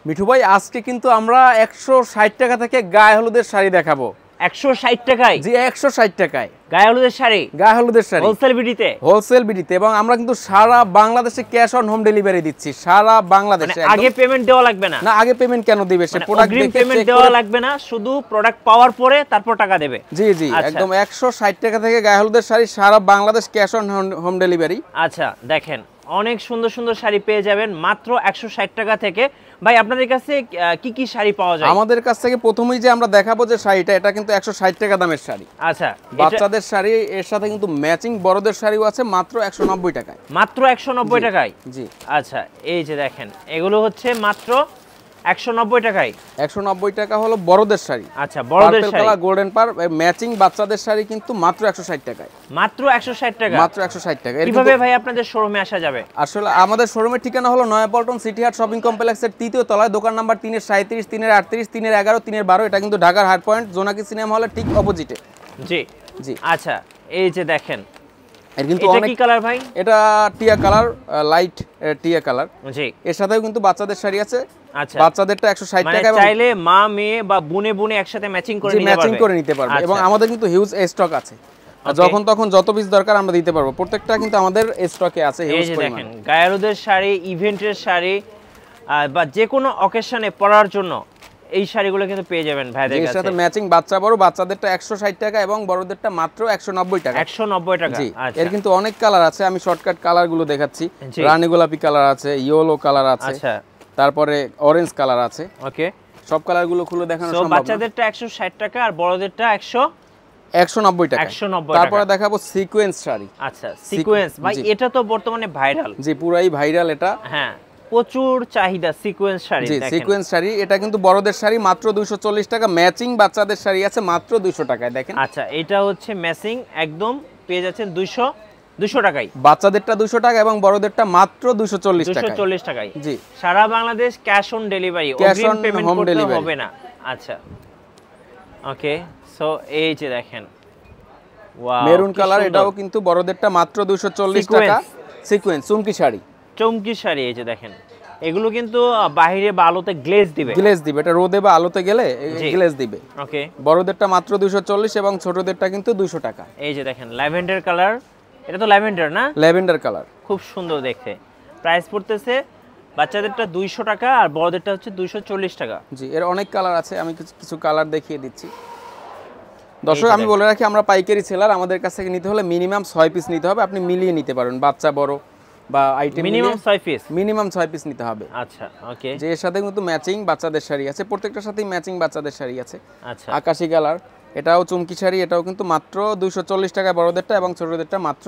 মিঠু ভাই আজকে কিন্তু আমরা 160 টাকা থেকে গায়ে হলুদের শাড়ি দেখাবো। 160 টাকায়? জি 160 টাকায় গায়ে হলুদের শাড়ি। গায়ে হলুদের শাড়ি হোলসেল বিডিতে এবং আমরা কিন্তু সারা বাংলাদেশে ক্যাশ অন হোম ডেলিভারি দিচ্ছি। সারা বাংলাদেশে আগে পেমেন্ট দেওয়া লাগবে না? না, আগে পেমেন্ট কেন দিবে? সে প্রোডাক্ট দেখে পেমেন্ট দেওয়া লাগবে না, শুধু প্রোডাক্ট পাওয়ার পরে তারপর টাকা দেবে। জি জি, একদম 160 টাকা থেকে গায়ে হলুদের শাড়ি সারা Bangladesh cash on home delivery. আচ্ছা দেখেন, অনেক সুন্দর সুন্দর শাড়ি পেয়ে যাবেন মাত্র 160 টাকা থেকে। ভাই আপনাদের কাছে কি কি শাড়ি পাওয়া যায়? আমাদের কাছ থেকে প্রথমেই যে আমরা দেখাবো যে শাড়িটা, এটা কিন্তু 160 টাকা দামের শাড়ি। আচ্ছা, বাচ্চাদের শাড়ি, এর সাথে কিন্তু ম্যাচিং বড়দের শাড়িও আছে মাত্র 190 টাকায়। মাত্র 190 টাকায়? জি। আচ্ছা এই যে দেখেন, এগুলো হচ্ছে মাত্র 190 টাকায়। 190 টাকা হলো বড়দের শাড়ি। আচ্ছা, বড়দের শাড়ি গোল্ডেন পার ম্যাচিং বাচ্চাদের শাড়ি কিন্তু মাত্র 160 টাকায়। মাত্র 160 টাকা? মাত্র 160 টাকা। কিভাবে ভাই আপনাদের শোরুমে আসা যাবে? আসলে আমাদের শোরুমের ঠিকানা হলো নয়াপল্টন সিটি হাট শপিং কমপ্লেক্সের ৩য় তলায়, দোকান নাম্বার 3-এর 37, 3-এর 38, 3-এর 11, 3-এর 12। এটা কিন্তু ঢাকার হাই পয়েন্ট জোনাকি সিনেমা হলের ঠিক অপোজিটে। জি জি। আচ্ছা এই যে দেখেন, এর কিন্তু এটা কি কালার ভাই? এটা টিয়া কালার, লাইট টিয়া কালার। জি। এর সাথেও কিন্তু বাচ্চাদের শাড়ি আছে। আচ্ছা, বাচ্চাদেরটা 160 টাকা। মানে চাইলে মা মেয়ে বা বুনে বুনে একসাথে ম্যাচিং করে নিতে পারবে। এবং আমাদের কিন্তু হিউজ স্টক আছে, যখন তখন যত পিস দরকার আমরা দিতে পারবো। প্রত্যেকটা কিন্তু আমাদের স্টকে আছে হিউজ পরিমাণ। এই যে দেখেন, গায়ে হলুদের শাড়ি, ইভেন্টের শাড়ি বা যে কোনো অকেশনে পরার জন্য এই শাড়িগুলো কিন্তু পেয়ে যাবেন ভাইদের কাছে। এর সাথে ম্যাচিং বাচ্চা বড়, বাচ্চাদেরটা 160 টাকা এবং বড়দেরটা মাত্র 190 টাকা। 190 টাকা। আচ্ছা, এর কিন্তু অনেক কালার আছে, আমি শর্টকাট কালারগুলো দেখাচ্ছি। রানী গোলাপি কালার আছে, ইয়েলো কালার আছে, আচ্ছা, তারপরে অরেঞ্জ কালার আছে। ওকে, সব কালারগুলো খুলে দেখানো সম্ভব না। বাচ্চাদেরটা 160 টাকা আর বড়দেরটা 190 টাকা। তারপরে দেখাবো সিকোয়েন্স শাড়ি। আচ্ছা, সিকোয়েন্স ভাই এটা তো বর্তমানে ভাইরাল। জি, পুরাই ভাইরাল এটা। হ্যাঁ, প্রচুর চাহিদা সিকোয়েন্স শাড়ি। জি, সিকোয়েন্স শাড়ি। এটা কিন্তু বড়দের শাড়ি মাত্র 240 টাকা। ম্যাচিং বাচ্চাদের শাড়ি আছে মাত্র 200 টাকায়। দেখেন, আচ্ছা এটা হচ্ছে ম্যাচিং, একদম পেয়ে যাচ্ছেন 200 টাকায়। বাচ্চাদেরটা 200 টাকা এবং বড়দেরটা মাত্র 240 টাকায়। জি, সারা বাংলাদেশ ক্যাশ অন ডেলিভারি, অগ্রিম পেমেন্ট করতে হবে না। আচ্ছা ওকে, সো এই যে দেখেন, ওয়াও, মেরুন কালার, এটাও কিন্তু বড়দেরটা মাত্র 240 টাকা। সিকোয়েন্স চুমকি শাড়ি। চুমকি শাড়ি, এই যে দেখেন, এগুলো কিন্তু বাইরে বা আলোতে গ্লেজ দিবে। এটা রোদে বা আলোতে গেলে গ্লেজ দিবে। ওকে, বড়দেরটা মাত্র 240 এবং ছোটদেরটা কিন্তু 200 টাকা। এই যে দেখেন ল্যাভেন্ডার কালার, এটা তো ল্যাভেন্ডার না? ল্যাভেন্ডার কালার, খুব সুন্দর দেখতে। প্রাইস পড়তেছে বাচ্চাদেরটা 200 টাকা আর বড়দেরটা হচ্ছে 240 টাকা। জি, এর অনেক কালার আছে, আমি কিছু কালার দেখিয়ে দিচ্ছি। দর্শক আমি বলে রাখি, আমরা পাইকারি সেলার, আমাদের কাছ থেকে নিতে হলে মিনিমাম 6 পিস নিতে হবে। আপনি মিলিয়ে নিতে পারেন, বাচ্চা বড় বা item minimum 6 piece. Minimum 6 piece নিতে হবে। আচ্ছা ওকে, যে এর সাথে কিন্তু ম্যাচিং বাচ্চাদের শাড়ি আছে, প্রত্যেকটার সাথেই ম্যাচিং বাচ্চাদের শাড়ি আছে। আচ্ছা, আকাশি কালার, এটাও চুমকি শাড়ি, এটাও কিন্তু মাত্র 240 টাকা বড়দেরটা এবং ছোটদেরটা মাত্র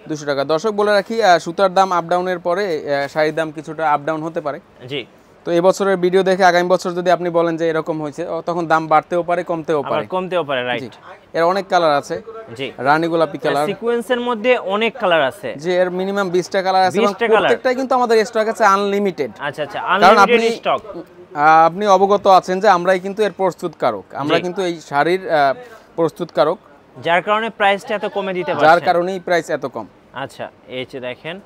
200 টাকা। দর্শক বলে রাখি, সুতার দাম আপ ডাউনের পরে শাড়ির দাম কিছুটা আপ ডাউন হতে পারে। জি, তো এই বছরের ভিডিও দেখে আগামী বছর যদি আপনি বলেন যে এরকম হয়েছে, তখন দাম বাড়তেও পারে, কমতেও পারে। রাইট। এর অনেক কালার আছে। জি, রানী গোলাপি কালার। সিকোয়েন্সের মধ্যে অনেক কালার আছে। জি, এর মিনিমাম 20টা কালার আছে এবং প্রত্যেকটাই কিন্তু আমাদের স্টক আছে আনলিমিটেড। আচ্ছা আচ্ছা, আনলিমিটেড স্টক। আপনি অবগত আছেন যে আমরাই কিন্তু এর প্রস্তুতকারক, আমরা কিন্তু এই শাড়ির প্রস্তুতকারক, যার কারণে প্রাইসটা এত কমে দিতে পারছি, যার কারণেই প্রাইস এত কম। আচ্ছা এই যে দেখেন,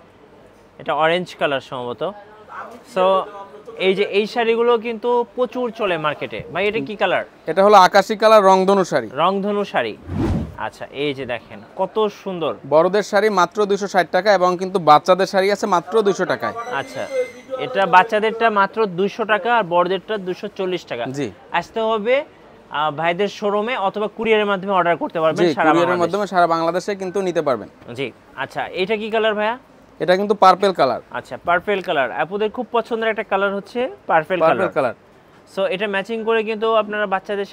এটা অরেঞ্জ কালার সম্ভবত। সো এই যে এই শাড়িগুলো কিন্তু প্রচুর চলে মার্কেটে। ভাই এটা কি কালার? এটা হলো আকাশি কালার রংধনু শাড়ি। রংধনু শাড়ি। আচ্ছা এই যে দেখেন কত সুন্দর। বড়দের শাড়ি মাত্র 260 টাকা এবং কিন্তু বাচ্চাদের শাড়ি আছে মাত্র 200 টাকায়। আচ্ছা, এটা বাচ্চাদেরটা মাত্র 200 টাকা আর বড়দেরটা 240 টাকা। জি, আসতে হবে ভাইদের শোরুমে অথবা কুরিয়ারের মাধ্যমে অর্ডার করতে পারবেন। কুরিয়ারের মাধ্যমে সারা বাংলাদেশে কিন্তু নিতে পারবেন। জি। আচ্ছা এটা কি কালার ভাইয়া? এটা কিন্তু পার্পল কালার। আচ্ছা, পার্পল কালার আপুদের খুব পছন্দের একটা কালার হচ্ছে পার্পল কালার। সো এটা ম্যাচিং করে কিন্তু আপনারা বাচ্চাদের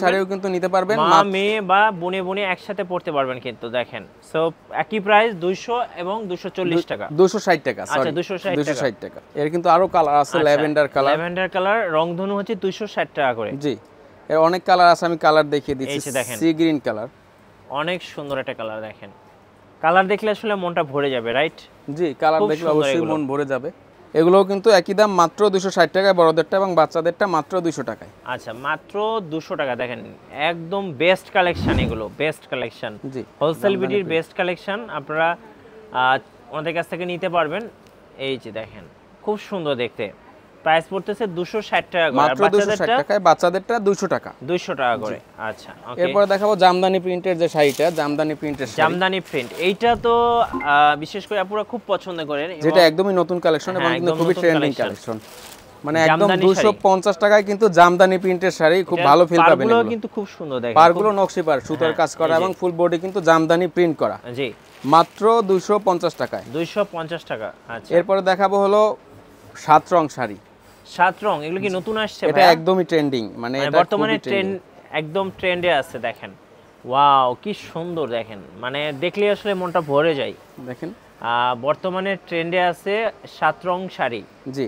শাড়িও কিন্তু নিতে পারবেন, মা মেয়ে বা বুনে বুনে একসাথে পড়তে পারবেন কিন্তু। দেখেন, সো একই প্রাইস 200 এবং 240 টাকা। 260 টাকা, আচ্ছা 260 টাকা। এর কিন্তু আরো কালার আছে, ল্যাভেন্ডার কালার রংধনু হচ্ছে 260 টাকা করে। জি, এর অনেক কালার আছে, আমি কালার দেখিয়ে দিচ্ছি। সি গ্রিন কালার, অনেক সুন্দর একটা কালার। দেখেন, কালার দেখলে আসলে মনটা ভরে যাবে, রাইট? জি, কালার দেখলে অবশ্যই মন ভরে যাবে। এগুলোও কিন্তু একই দাম, মাত্র 260 টাকায় বড়দেরটা এবং বাচ্চাদেরটা মাত্র 200 টাকায়। আচ্ছা, মাত্র 200 টাকা। দেখেন একদম বেস্ট কালেকশন, এগুলো বেস্ট কালেকশন। জি, হোলসেল বিডির বেস্ট কালেকশন, আপনারা ওনাদের কাছ থেকে নিতে পারবেন। এই যে দেখেন খুব সুন্দর দেখতে। প্রাইস পড়তেছে 260 টাকা করে, আর মাত্র 260 টাকায়, বাচ্চাদেরটা 200 টাকা। 200 টাকা করে। আচ্ছা ওকে। এরপর দেখাবো জামদানি প্রিন্টের যে শাড়িটা, জামদানি প্রিন্টের শাড়ি, জামদানি প্রিন্ট, এইটা তো বিশেষ করে আপুরা খুব পছন্দ করেন, যেটা একদমই নতুন কালেকশন এবং হ্যাঁ, কিন্তু একদম খুবই নতুন ট্রেন্ডিং collection। কালেকশন। মানে একদম জামদানি 250 টাকায় কিন্তু জামদানি প্রিন্টের শাড়ি, খুব ভালো ফিল পাবেন পাড়গুলো এগুলো। কিন্তু খুব সুন্দর দেখেন, পারগুলো নকশি পার, সুতার কাজ করা এই যে। এবং ফুল বডি কিন্তু জামদানি প্রিন্ট করা, জি মাত্র 250 টাকায়। 250 টাকা। আচ্ছা এরপরে দেখাবো হলো 7 রং শাড়ি। 7 রং, এগুলো কি নতুন আসছে এটা ভাই? একদমই ট্রেন্ডিং, মানে এটা বর্তমানে খুবই ট্রেন্ড, একদম ট্রেন্ডে আছে দেখেন। ওয়াও কি সুন্দর দেখেন, মানে দেখলে আসলে মনটা ভরে যায়। দেখেন বর্তমানে ট্রেন্ডে আছে 7 রং শাড়ি, জি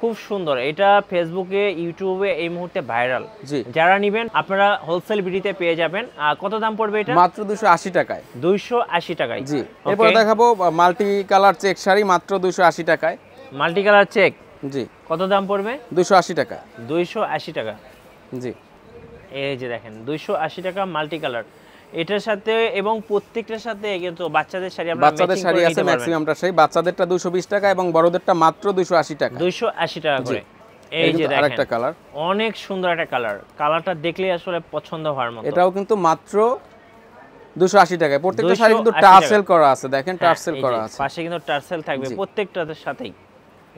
খুব সুন্দর। এটা ফেসবুকে, ইউটিউবে এই মুহূর্তে ভাইরাল। জি, যারা নেবেন আপনারা হোলসেল বিডিতে পেয়ে যাবেন। কত দাম পড়বে এটা? মাত্র 280 টাকায়। 280 টাকায়। জি, এরপর দেখাবো মাল্টি কালার চেক শাড়ি, মাত্র 280 টাকায়। মাল্টি কালার চেক, জি কত দাম পড়বে? 280 টাকায়। 280 টাকা। জি, এই যে দেখেন 280 টাকা মাল্টি কালার, এটার সাথে এবং প্রত্যেকটার সাথে কিন্তু বাচ্চাদের শাড়ি আপনারা বাচ্চাদের ম্যাচিং শাড়ি করে আছে নিতে পারবেন। ম্যাক্সিমামটা শাড়ি, বাচ্চাদেরটা 220 টাকা এবং বড়দেরটা মাত্র 280 টাকা। 280 টাকা করে। এই এই যে যে দেখেন আরেকটা কালার, অনেক সুন্দর একটা কালার, কালারটা দেখলে আসলে পছন্দ হওয়ার মতো। এটাও কিন্তু মাত্র 280 টাকায়। প্রত্যেকটা শাড়ি কিন্তু 280 টার্সেল করা আছে, দেখেন হ্যাঁ, টার্সেল এই করা যে আছে। পাশে কিন্তু টার্সেল থাকবে জি। প্রত্যেকটার সাথেই।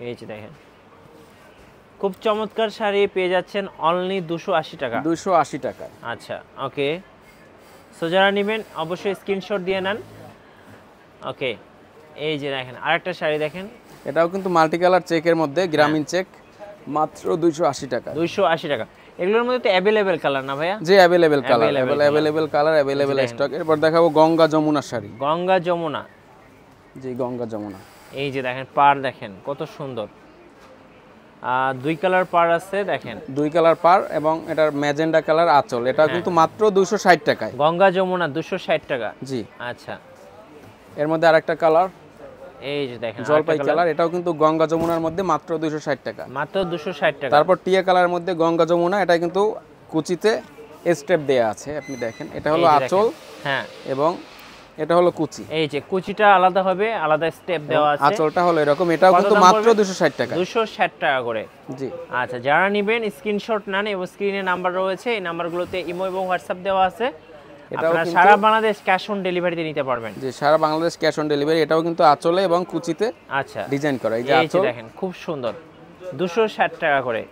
এই যে দেখেন খুব চমৎকার শাড়ি পেয়ে যাচ্ছেন অনলি 280 টাকা। 280 টাকায়। আচ্ছা ওকে, সো যারা নেবেন অবশ্যই স্ক্রিনশট দিয়ে নেন। ওকে, এই যে দেখেন আরেকটা শাড়ি দেখেন, এটাও কিন্তু মাল্টি কালার চেকের মধ্যে, গ্রামীণ চেক, মাত্র 280 টাকা। 280 টাকা। এগুলোর মধ্যে তো অ্যাভেলেবেল কালার না ভাইয়া? জি available colour, Available available colour, available stock. এরপর দেখাবো গঙ্গা যমুনা শাড়ি। গঙ্গা যমুনা, জি গঙ্গা যমুনা। এই যে দেখেন পাড় দেখেন কত সুন্দর, 2 কালার পাড় আছে দেখেন। 2 কালার পার এবং এটার ম্যাজেন্ডা কালার আঁচল, এটা কিন্তু মাত্র 260 টাকায়। গঙ্গা যমুনা 260 টাকা। জি, আচ্ছা এর মধ্যে আরেকটা কালার এই যে দেখেন জলপাই আরেকটা কালার, এটাও কিন্তু গঙ্গা যমুনার মধ্যে মাত্র 260 টাকা। মাত্র 260 টাকা। তারপর টিয়া কালারের মধ্যে গঙ্গা যমুনা, এটা কিন্তু কুচিতে স্টেপ দেয়া আছে, আপনি দেখেন। এটা হলো এই যে দেখেন। আঁচল হ্যাঁ এবং এটা হলো কুচি, এই যে কুচিটা আলাদা হবে, আলাদা স্টেপ দেওয়া আছে। আঁচলটা হলো এরকম। এটাও কত কিন্তু দাম মাত্র পড়বে? 260 টাকা। 260 টাকা করে। জি, আচ্ছা যারা নেবেন স্ক্রিনশট নেন এবং স্ক্রিনে নাম্বার রয়েছে, এই নাম্বারগুলোতে ইমো এবং হোয়াটসঅ্যাপ দেওয়া আছে। এটাও আপনারা কিন্তু সারা বাংলাদেশ ক্যাশ অন ডেলিভারিতে নিতে পারবেন। যে সারা বাংলাদেশ ক্যাশ অন ডেলিভারি। এটাও কিন্তু আঁচলে এবং কুচিতে আচ্ছা ডিজাইন করা, এই যে এই যে আঁচল। দেখেন খুব সুন্দর, 260 টাকা করে।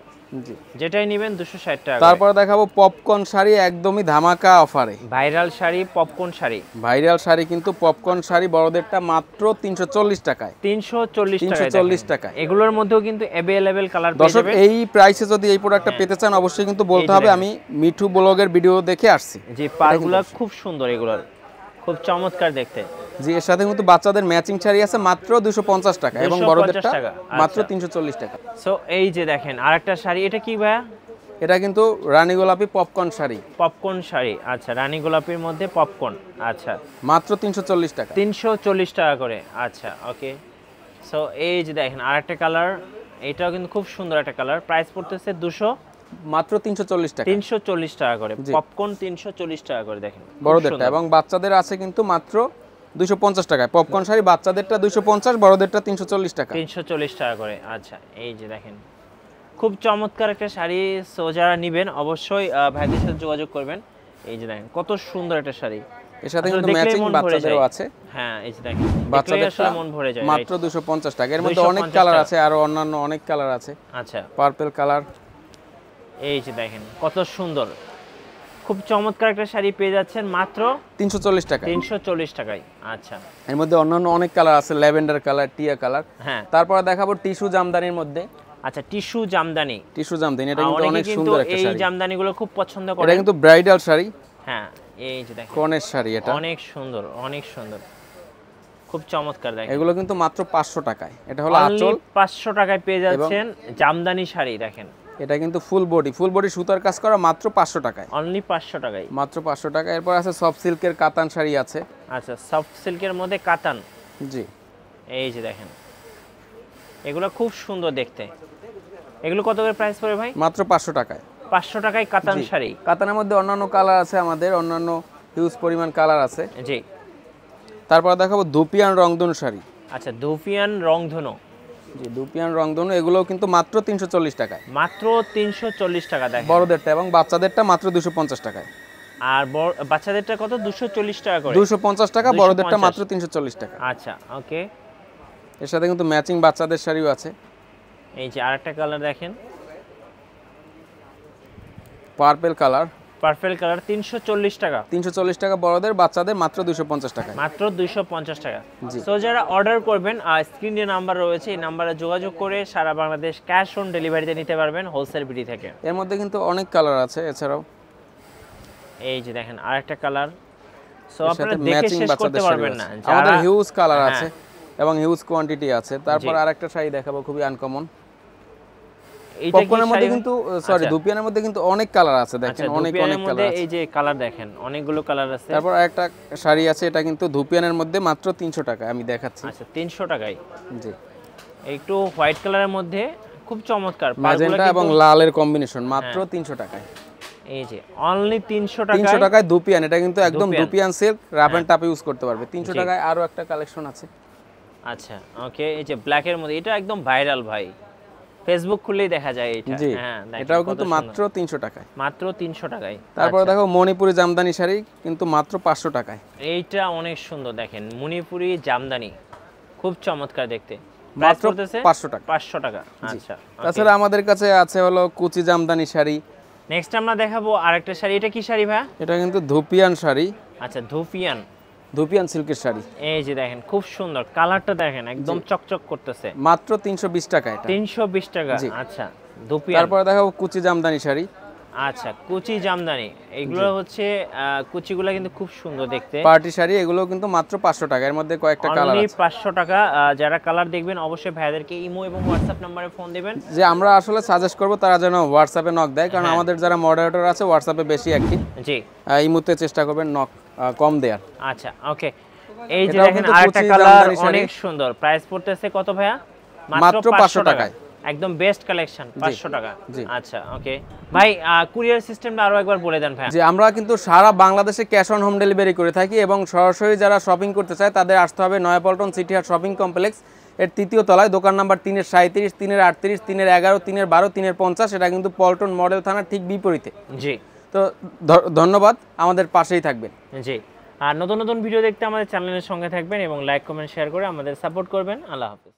জি, যেটাই নেবেন 260 টাকা করে। তারপর দেখাবো পপকর্ন শাড়ি, একদমই ধামাকা অফারে। Viral sari, popcorn sari, viral sari কিন্তু পপকর্ন শাড়ি, বড়দেরটা মাত্র 340 টাকায়। 340 টাকা। 340 টাকায়। এগুলোর মধ্যেও কিন্তু অ্যাভেলেবেল কালার পেয়ে দর্শক যাবেন। এই প্রাইসে যদি এই প্রোডাক্টটা পেতে চান, অবশ্যই কিন্তু বলতে হবে আমি মিঠু ব্লগের ভিডিও দেখে আসছি। যে পারগুলো খুব সুন্দর, এগুলোর খুব চমৎকার দেখতে। জি, এর সাথে কিন্তু বাচ্চাদের ম্যাচিং শাড়ি আছে মাত্র 250 টাকা এবং 250 বড়দেরটা টাকা। মাত্র আচ্ছা। 340 টাকা। সো এই যে দেখেন আরেকটা শাড়ি, এটা কি ভাইয়া? এটা কিন্তু রানী গোলাপি পপকর্ন শাড়ি, পপকর্ন শাড়ি। আচ্ছা রানী গোলাপির মধ্যে পপকর্ন। আচ্ছা মাত্র 340 টাকা। 340 টাকা করে। আচ্ছা ওকে, সো এই যে দেখেন আরেকটা কালার, এটাও কিন্তু খুব সুন্দর একটা কালার। প্রাইস পড়তেছে মাত্র 340 টাকা। 340 টাকা করে। জি। পপকর্ন 340 টাকা করে দেখেন, খুব বড়দেরটা সুন্দর। এবং বাচ্চাদের আছে কিন্তু মাত্র 250 টাকায়। পপকর্ন শাড়ি বাচ্চাদেরটা 250, বড়দেরটা 340 টাকা। 340 টাকা করে। আচ্ছা এই যে দেখেন খুব চমৎকার একটা শাড়ি। সো যারা নেবেন অবশ্যই ভাইদের সাথে যোগাযোগ করবেন। এই যে দেখেন কত সুন্দর একটা শাড়ি, এর সাথে আসলে কিন্তু দেখলেই ম্যাচিং মন ভরে বাচ্চাদেরও যায়। আছে। হ্যাঁ এই যে দেখেন দেখলেই বাচ্চাদেরটা আসলে মন ভরে যায়। মাত্র right? 250 টাকা। এর মধ্যে অনেক 250 কালার টাকা। আছে, আরো অন্যান্য অনেক কালার আছে। আচ্ছা পার্পল কালার। এই যে দেখেন কত সুন্দর, খুব চমৎকার একটা শাড়ি পেয়ে যাচ্ছেন মাত্র 340 টাকা। 340 টাকায়। আচ্ছা এর মধ্যে অন্যান্য অনেক কালার আছে, ল্যাভেন্ডার কালার, টিয়া কালার। হ্যাঁ তারপর দেখাবো টিস্যু জামদানির মধ্যে। আচ্ছা টিস্যু জামদানি, টিস্যু জামদানি, এটা কিন্তু অনেকে অনেক কিন্তু সুন্দর একটা এই শাড়ি। জামদানিগুলো খুব পছন্দ এটা করে। কিন্তু ব্রাইডাল শাড়ি, হ্যাঁ এই যে দেখেন কনের শাড়ি, এটা অনেক সুন্দর, অনেক সুন্দর, খুব চমৎকার দেখেন। এগুলো কিন্তু মাত্র 500 টাকায়। এটা হলো Only আঁচল, 500 টাকায় পেয়ে যাচ্ছেন জামদানি শাড়ি দেখেন। এটা কিন্তু ফুল বডি সুতার কাজ করা, মাত্র 500 টাকায়। অনলি 500 টাকায়। মাত্র 500 টাকা। এরপর আছে সফট সিল্কের কাতান শাড়ি আছে। আচ্ছা সফট সিল্কের মধ্যে কাতান, জি, এই যে দেখেন এগুলো খুব সুন্দর দেখতে। এগুলো কত করে প্রাইস পড়ে ভাই? মাত্র 500 টাকায়। 500 টাকায় কাতান জি। শাড়ি। কাতানের মধ্যে অন্যান্য কালার আছে, আমাদের অন্যান্য হিউজ পরিমাণ কালার আছে। জি। তারপর দেখাবো ধুপিয়ান রংধনু শাড়ি। আচ্ছা ধুপিয়ান রংধনু, জি দুপিয়ান রংধনু এগুলোও কিন্তু মাত্র 340 টাকায়, মাত্র 340 টাকা দেখেন। বড়দেরটা এবং বাচ্চাদেরটা মাত্র 250 টাকায়। আর বাচ্চাদেরটা কত? 240 টাকা করে। 250 টাকা, বড়দেরটা মাত্র 340 টাকা। আচ্ছা ওকে। এর সাথে কিন্তু ম্যাচিং বাচ্চাদের শাড়িও আছে। এই যে আরেকটা কালার দেখেন, পার্পল কালার, পার্পল কালার 340 টাকা। 340 টাকা বড়দের, বাচ্চাদের মাত্র 250 টাকা। মাত্র 250 টাকা। জি। সো যারা অর্ডার করবেন স্ক্রিনে নাম্বার রয়েছে, এই নাম্বারে যোগাযোগ করে সারা বাংলাদেশ ক্যাশ অন ডেলিভারিতে নিতে পারবেন হোলসেল বিডি থেকে। এর মধ্যে কিন্তু অনেক কালার আছে এছাড়াও। এই যে দেখেন আরেকটা কালার। সো এর আপনারা সাথে দেখে ম্যাচিং শেষ করতে বাচ্চাদের শাড়ি পারবেন না। আছে। আমাদের হিউজ কালার হ্যাঁ। আছে এবং হিউজ কোয়ান্টিটি আছে। তারপর আরেকটা শাড়ি দেখাবো খুবই আনকমন। এইটা কি পপকর্নের মধ্যে শাড়ি? কিন্তু সরি আচ্ছা। দুপিয়ানের মধ্যে কিন্তু অনেক কালার আছে, দেখেন আচ্ছা, অনেক দুপিয়ানের অনেক মধ্যে কালার আছে। এই যে কালার দেখেন, অনেকগুলো কালার আছে। তারপর আরেকটা শাড়ি আছে, এটা কিন্তু ধুপিয়ানের মধ্যে মাত্র 300 টাকা, আমি দেখাচ্ছি। আচ্ছা 300 টাকায়। জি একটু হোয়াইট কালারের মধ্যে খুব চমৎকার, ম্যাজেন্টা এবং লালের কম্বিনেশন, মাত্র 300 টাকায়। এই যে অনলি 300 টাকায়। 300 টাকায় দুপিয়ান, এটা কিন্তু একদম dupion. Dupion silk, rough and টাপ ইউজ করতে পারবে। 300 টাকায় আরো একটা কালেকশন আছে। আচ্ছা ওকে। এই যে ব্ল্যাকের মধ্যে, এটা একদম ভাইরাল ভাই, ফেসবুক খুললেই দেখা যায় এটা। জি হ্যাঁ দেখেন এটাও কত কিন্তু সুন্দর। মাত্র 300 টাকায়। মাত্র 300 টাকায়। তারপরে দেখো মণিপুরি জামদানি শাড়ি কিন্তু মাত্র 500 টাকায়। এইটা অনেক সুন্দর দেখেন, মণিপুরি জামদানি, খুব চমৎকার দেখতে। মাত্র মাত্র 500 টাকা। 500 টাকা। আচ্ছা তাছাড়া আমাদের কাছে আছে হলো কুচি জামদানি শাড়ি। নেক্সট আমরা দেখাবো আরেকটা শাড়ি। এটা কি শাড়ি ভাই? এটা কিন্তু ধুপিয়ান শাড়ি, আচ্ছা ধুপিয়ান। ধুপিয়ান সিল্কের শাড়ি। এই যে দেখেন খুব সুন্দর কালারটা দেখেন, একদম চকচক করতেছে। মাত্র 320 টাকা এটা। 320 টাকা। জি। আচ্ছা ধুপিয়ান। তারপরে দেখো কুচি জামদানি শাড়ি। আচ্ছা কুচি জামদানি, এগুলো হচ্ছে কুচিগুলো কিন্তু খুব সুন্দর দেখতে। পার্টি শাড়ি এগুলো কিন্তু মাত্র 500 টাকা, এর মধ্যে কয়েকটা কালার অনলি আছে। 500 টাকা। যারা কালার দেখবেন অবশ্যই ভাইদেরকে ইমো এবং হোয়াটসঅ্যাপ নম্বরে ফোন দিবেন। যে আমরা আসলে সাজেস্ট করব তারা যেন হোয়াটসঅ্যাপে নক দেয়, কারণ আমাদের যারা মডারেটর আছে হোয়াটসঅ্যাপে বেশি অ্যাক্টিভ। জি এই মুহূর্তে চেষ্টা করবেন নক কম দেয়ার। আচ্ছা ওকে। এই যে এটাও দেখেন কিন্তু আরেকটা কুচি কালার জামদানি শাড়ি। অনেক সুন্দর। প্রাইস পড়তেছে কত ভাইয়া? মাত্র 500 টাকায়। একদম বেস্ট কালেকশন, 500 টাকা। জি। আচ্ছা ওকে ভাই, কুরিয়ার সিস্টেমটা আরো একবার বলে দেন ভাই। যে আমরা কিন্তু সারা বাংলাদেশে ক্যাশ অন হোম ডেলিভারি করে থাকি এবং সরাসরি যারা শপিং করতে চায় তাদের আসতে হবে নয়াপল্টন সিটি হাট শপিং কমপ্লেক্স এর 3য় তলায়, দোকান নাম্বার 3-এর 37, 3-এর 38, 3-এর 11, 3-এর 12, 3-এর 50। এটা কিন্তু পল্টন মডেল থানার ঠিক বিপরীতে। জি। তো ধন্যবাদ, আমাদের পাশেই থাকবেন। জি। আর নতুন নতুন ভিডিও দেখতে আমাদের চ্যানেলের সঙ্গে থাকবেন এবং লাইক কমেন্ট শেয়ার করে আমাদের সাপোর্ট করবেন। আল্লাহ হাফেজ।